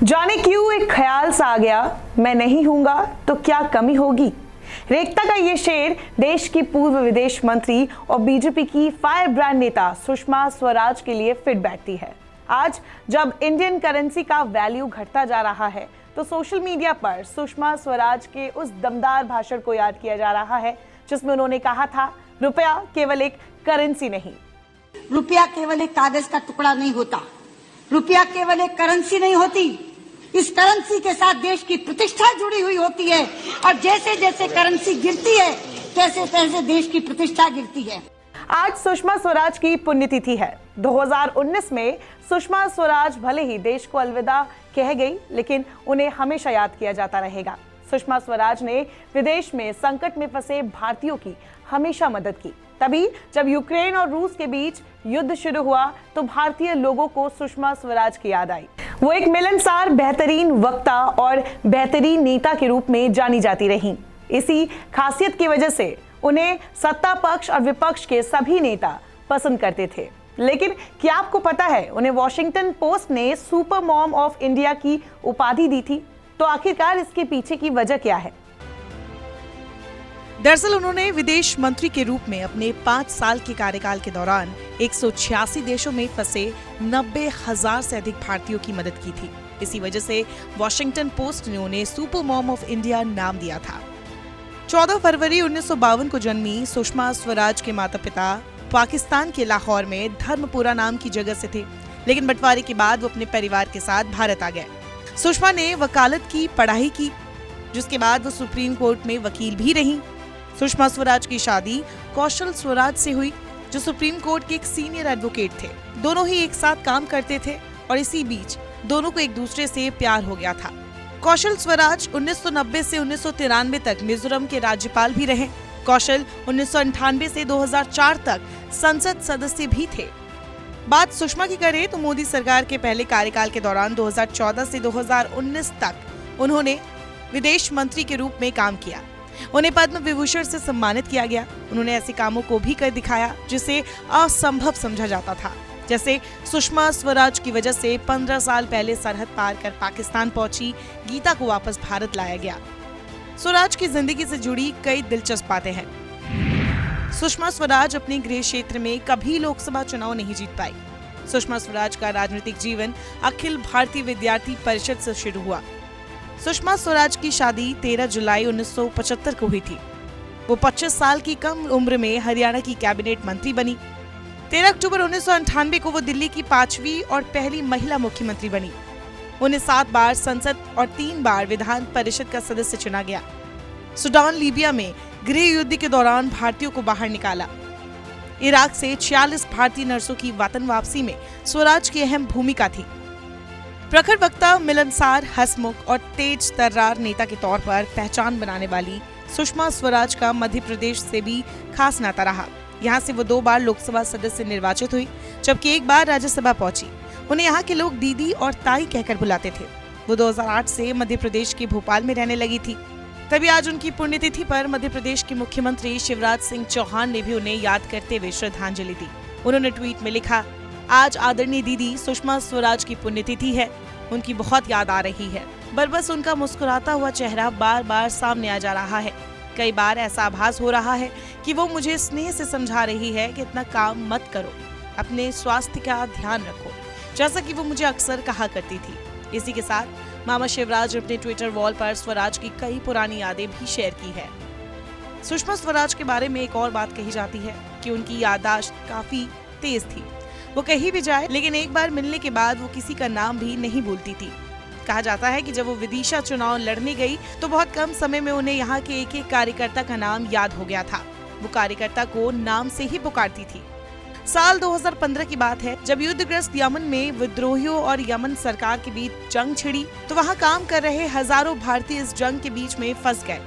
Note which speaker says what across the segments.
Speaker 1: जाने क्यों एक ख्याल सा आ गया, मैं नहीं हूंगा तो क्या कमी होगी। रेखता का ये शेर देश की पूर्व विदेश मंत्री और बीजेपी की फायर ब्रांड नेता सुषमा स्वराज के लिए फिट बैठती है। आज जब इंडियन करेंसी का वैल्यू घटता जा रहा है तो सोशल मीडिया पर सुषमा स्वराज के उस दमदार भाषण को याद किया जा रहा है जिसमें उन्होंने कहा था, रुपया केवल एक करेंसी नहीं,
Speaker 2: रुपया केवल एक कागज का टुकड़ा नहीं होता, रुपया केवल एक करेंसी नहीं होती, इस करेंसी के साथ देश की प्रतिष्ठा जुड़ी हुई होती है और जैसे जैसे करेंसी गिरती है तैसे तैसे देश की प्रतिष्ठा गिरती है।
Speaker 1: आज सुषमा स्वराज की पुण्यतिथि है। 2019 में सुषमा स्वराज भले ही देश को अलविदा कह गई, लेकिन उन्हें हमेशा याद किया जाता रहेगा। सुषमा स्वराज ने विदेश में संकट में फंसे भारतीयों की हमेशा मदद की। तभी जब यूक्रेन और रूस के बीच युद्ध शुरू हुआ तो भारतीय लोगों को सुषमा स्वराज की याद आई। वो एक मिलनसार, बेहतरीन वक्ता और बेहतरीन नेता के रूप में जानी जाती रहीं। इसी खासियत की वजह से उन्हें सत्ता पक्ष और विपक्ष के सभी नेता पसंद करते थे। लेकिन क्या आपको पता है, उन्हें वॉशिंगटन पोस्ट ने सुपर मॉम ऑफ इंडिया की उपाधि दी थी। तो आखिरकार इसके पीछे की वजह क्या है?
Speaker 3: दरअसल उन्होंने विदेश मंत्री के रूप में अपने 5 साल के कार्यकाल के दौरान 186 देशों में फंसे 90,000 से अधिक भारतीयों की मदद की थी। इसी वजह से वॉशिंगटन पोस्ट ने उन्हें सुपर मॉम ऑफ इंडिया नाम दिया था। 14 फरवरी 1952 को जन्मी सुषमा स्वराज के माता पिता पाकिस्तान के लाहौर में धर्मपुरा नाम की जगह से थे, लेकिन बंटवारे के बाद वो अपने परिवार के साथ भारत आ गए। सुषमा ने वकालत की पढ़ाई की, जिसके बाद वो सुप्रीम कोर्ट में वकील भी रहीं। सुषमा स्वराज की शादी कौशल स्वराज से हुई, जो सुप्रीम कोर्ट के एक सीनियर एडवोकेट थे। दोनों ही एक साथ काम करते थे और इसी बीच दोनों को एक दूसरे से प्यार हो गया था। कौशल स्वराज 1990 से 1993 तक मिजोरम के राज्यपाल भी रहे। कौशल 1998 से 2004 तक संसद सदस्य भी थे। बात सुषमा की करें तो मोदी सरकार के पहले कार्यकाल के दौरान 2014 से 2019 तक उन्होंने विदेश मंत्री के रूप में काम किया। उन्हें पद्म विभूषण से सम्मानित किया गया। उन्होंने ऐसे कामों को भी कर दिखाया जिसे असंभव समझा जाता था। जैसे सुषमा स्वराज की वजह से 15 साल पहले सरहद पार कर पाकिस्तान पहुंची गीता को वापस भारत लाया गया। स्वराज की जिंदगी से जुड़ी कई दिलचस्प बातें हैं। सुषमा स्वराज अपने गृह क्षेत्र में कभी लोकसभा चुनाव नहीं जीत पाई। सुषमा स्वराज का राजनीतिक जीवन अखिल भारतीय विद्यार्थी परिषद से शुरू हुआ। सुषमा स्वराज की शादी 13 जुलाई 1975 को हुई थी। वो 25 साल की कम उम्र में हरियाणा की कैबिनेट मंत्री बनी। 13 अक्टूबर 1998 को वो दिल्ली की 5वीं और पहली महिला मुख्यमंत्री बनी। उन्हें 7 बार संसद और 3 बार विधान परिषद का सदस्य चुना गया। सूडान, लीबिया में गृह युद्ध के दौरान भारतीयों को बाहर निकाला। इराक से 46 भारतीय नर्सों की वतन वापसी में स्वराज की अहम भूमिका थी। प्रखर वक्ता, मिलनसार, हंसमुख और तेज तर्रार नेता के तौर पर पहचान बनाने वाली सुषमा स्वराज का मध्य प्रदेश से भी खास नाता रहा। यहाँ से वो 2 बार लोकसभा सदस्य निर्वाचित हुई, जबकि 1 बार राज्यसभा पहुंची। उन्हें यहाँ के लोग दीदी और ताई कहकर बुलाते थे। वो 2008 से मध्य प्रदेश के भोपाल में रहने लगी थी। तभी आज उनकी पुण्यतिथि पर मध्य प्रदेश के मुख्यमंत्री शिवराज सिंह चौहान ने भी उन्हें याद करते हुए श्रद्धांजलि दी। उन्होंने ट्वीट में लिखा, आज आदरणीय दीदी सुषमा स्वराज की पुण्यतिथि है। उनकी बहुत याद आ रही है। बस उनका मुस्कुराता हुआ चेहरा बार बार सामने आ जा रहा है। कई बार ऐसा आभास हो रहा है कि वो मुझे स्नेह से समझा रही है कि इतना काम मत करो, अपने स्वास्थ्य का ध्यान रखो, जैसा कि वो मुझे अक्सर कहा करती थी। इसी के साथ मामा शिवराज ने अपने ट्विटर वॉल पर स्वराज की कई पुरानी यादें भी शेयर की है। सुषमा स्वराज के बारे में एक और बात कही जाती है कि उनकी याददाश्त काफी तेज थी। वो कहीं भी जाए, लेकिन एक बार मिलने के बाद वो किसी का नाम भी नहीं भूलती थी। कहा जाता है कि जब वो विदिशा चुनाव लड़ने गई तो बहुत कम समय में उन्हें यहाँ के एक कार्यकर्ता का नाम याद हो गया था। वो कार्यकर्ता को नाम से ही पुकारती थी। साल 2015 की बात है, जब युद्धग्रस्त यमन में विद्रोहियों और यमन सरकार के बीच जंग छिड़ी तो वहाँ काम कर रहे हजारों भारतीय इस जंग के बीच में फंस गए।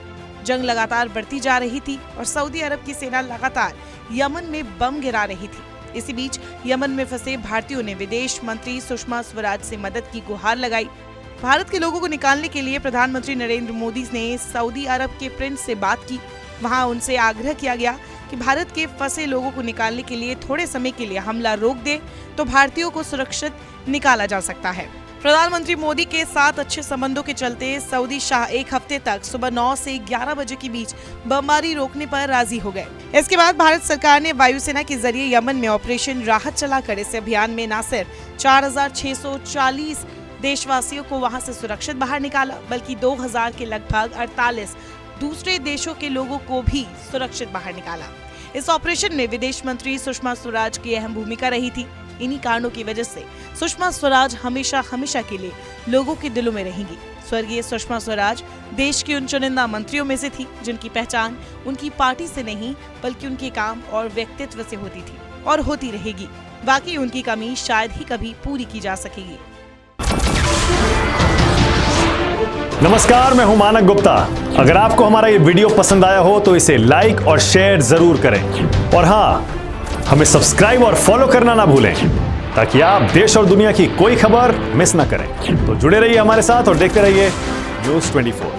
Speaker 3: जंग लगातार बढ़ती जा रही थी और सऊदी अरब की सेना लगातार यमन में बम गिरा रही थी। इसी बीच यमन में फंसे भारतीयों ने विदेश मंत्री सुषमा स्वराज से मदद की गुहार लगाई। भारत के लोगों को निकालने के लिए प्रधानमंत्री नरेंद्र मोदी ने सऊदी अरब के प्रिंस से बात की। वहां उनसे आग्रह किया गया कि भारत के फंसे लोगों को निकालने के लिए थोड़े समय के लिए हमला रोक दे तो भारतीयों को सुरक्षित निकाला जा सकता है। प्रधानमंत्री मोदी के साथ अच्छे संबंधों के चलते सऊदी शाह एक हफ्ते तक सुबह 9 से 11 बजे के बीच बमबारी रोकने पर राजी हो गए। इसके बाद भारत सरकार ने वायुसेना के जरिए यमन में ऑपरेशन राहत चलाकर इस अभियान में न सिर्फ 4,640 देशवासियों को वहां से सुरक्षित बाहर निकाला, बल्कि 2,000 के लगभग 48 दूसरे देशों के लोगों को भी सुरक्षित बाहर निकाला। इस ऑपरेशन में विदेश मंत्री सुषमा स्वराज की अहम भूमिका रही थी। इन्हीं कारणों की वजह से सुषमा स्वराज हमेशा हमेशा के लिए लोगों के दिलों में रहेंगी। स्वर्गीय सुषमा स्वराज देश की उन चुनिंदा मंत्रियों में से थी जिनकी पहचान उनकी पार्टी से नहीं बल्कि उनके काम और व्यक्तित्व से होती थी और होती रहेगी। बाकी उनकी कमी शायद ही कभी पूरी की जा सकेगी।
Speaker 4: नमस्कार, मैं हूं मानक गुप्ता। अगर आपको हमारा ये वीडियो पसंद आया हो तो इसे लाइक और शेयर जरूर करें और हाँ, हमें सब्सक्राइब और फॉलो करना ना भूलें ताकि आप देश और दुनिया की कोई खबर मिस ना करें। तो जुड़े रहिए हमारे साथ और देखते रहिए न्यूज़ 24।